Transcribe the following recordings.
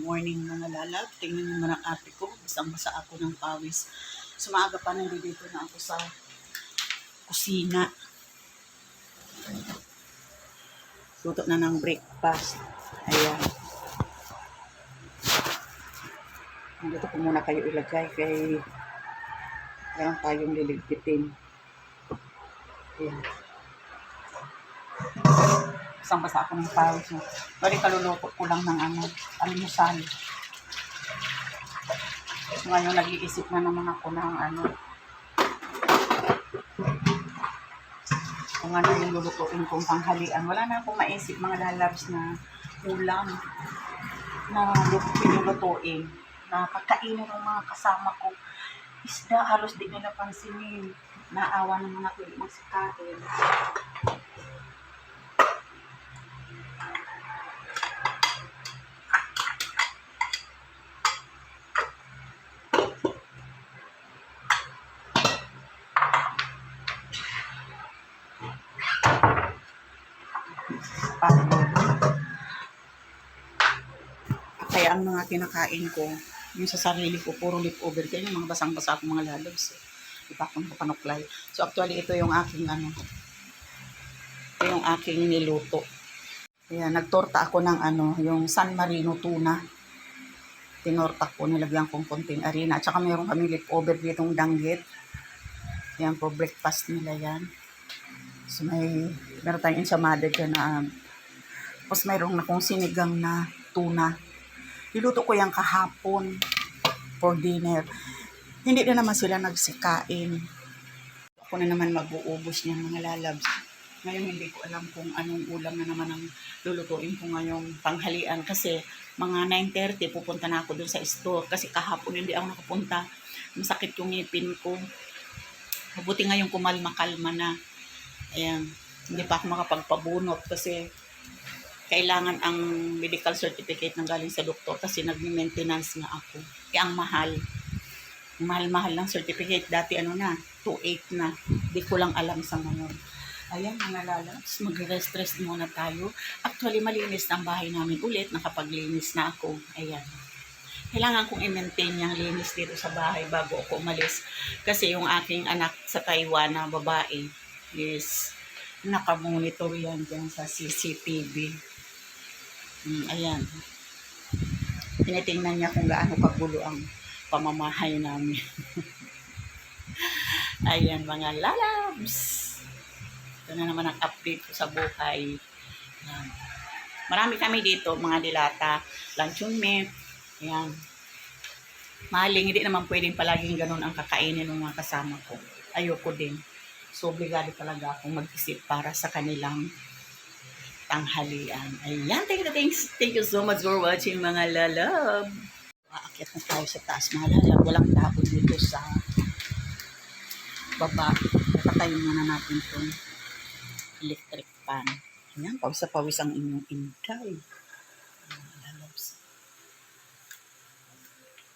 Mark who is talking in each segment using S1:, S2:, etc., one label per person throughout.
S1: morning mga lalab. Tingnan mo naman ang ate ko. Basang-basa ako ng pawis. Sumaga pa nandito na ako sa kusina. Luto na ng breakfast. Ayan. Dito ko muna kayo ilagay kay meron tayong liligpitin. Ayan. Basang-basa ako ng pawis. Bali kaluluto ko lang ng almusal. Ngayon nag-iisip na naman ako ng kung ano yung lulutuin kong panghalian. Wala na akong maisip mga lalabs na ulam na pinulutuin na kakainin ng mga kasama ko. Isda, halos di nila pansinin. Naawa naman ako yung magsikain. Kaya ang mga kinakain ko, yung sa sarili ko, puro leftover. Kaya yung mga basang-basa akong mga lalabs. Iba akong panuklay. So actually, ito yung aking ito yung aking niluto. Kaya nagtorta ako ng yung San Marino tuna. Tinorta ko, nilagyan kong konting harina. At saka mayroon kami leftover ditong danggit. Yan po, breakfast nila yan. So meron tayong ensamada dyan na tapos mayroon akong sinigang na tuna. Niluto ko yan kahapon for dinner. Hindi na naman sila nagsikain. Ako na naman mag-uubos niyan mga lalabs. Ngayon hindi ko alam kung anong ulam na naman ang lulutuin ko ngayong tanghalian. Kasi mga 9:30 pupunta na ako dun sa store. Kasi kahapon hindi ako nakapunta. Masakit yung ngipin ko. Mabuti ngayon kumalma-kalma na. Ayan. Hindi pa ako makapagpabunot kasi kailangan ang medical certificate ng galing sa doktor kasi nag-maintenance nga ako. Kaya ang mahal. Mahal-mahal ng certificate. Dati 2.8 na. Di ko lang alam sa ngayon. Ayan mga lalabs, mag-rest-rest muna tayo. Actually, malinis na ang bahay namin ulit. Nakapaglinis na ako. Ayan. Kailangan kong i-maintain yung linis dito sa bahay bago ako umalis. Kasi yung aking anak sa Taiwan na babae is nakamonitor yan dyan sa CCTV. Ayan. Tinitingnan niya kung gaano kagulo ang pamamahay namin. Ayan mga lalabs. Ito na naman ang update ko sa buhay. Ayan. Marami kami dito, mga dilata, luncheon meat. Ayan. Mahaling, hindi naman pwedeng palaging ganun ang kakainin ng mga kasama ko. Ayoko din. So, obligado talaga akong mag-isip para sa kanilang tanghalian. Ayan, thank you so much for watching mga lalab. Aakyat na tayo sa taas mga lalab. Walang dahon dito sa baba. Patatayin muna natin itong electric pan. Ayan, pawis ang inyong inday. Lalabs.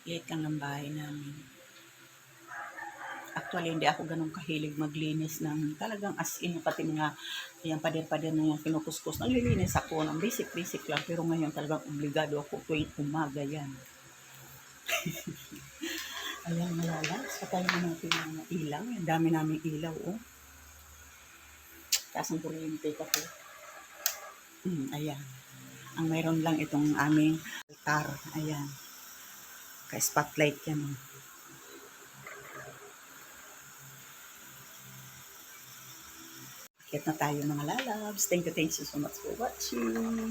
S1: Liit lang ng bahay namin. Actually, hindi ako ganun kahilig maglinis ng talagang as in, pati mga yung pader-pader na yung kinukuskus. Naglilinis ako ng basic lang. Pero ngayon talagang obligado ako tuwing umaga yan. Ayan, malala. Sakay na natin yung ilaw. Ang dami namin ilaw, oh. Taas ang kuryente ko. Ayan. Ang mayroon lang itong aming altar. Ayan. Ka-spotlight yan, oh. Akit na tayo mga lalabs. Thank you so much for watching.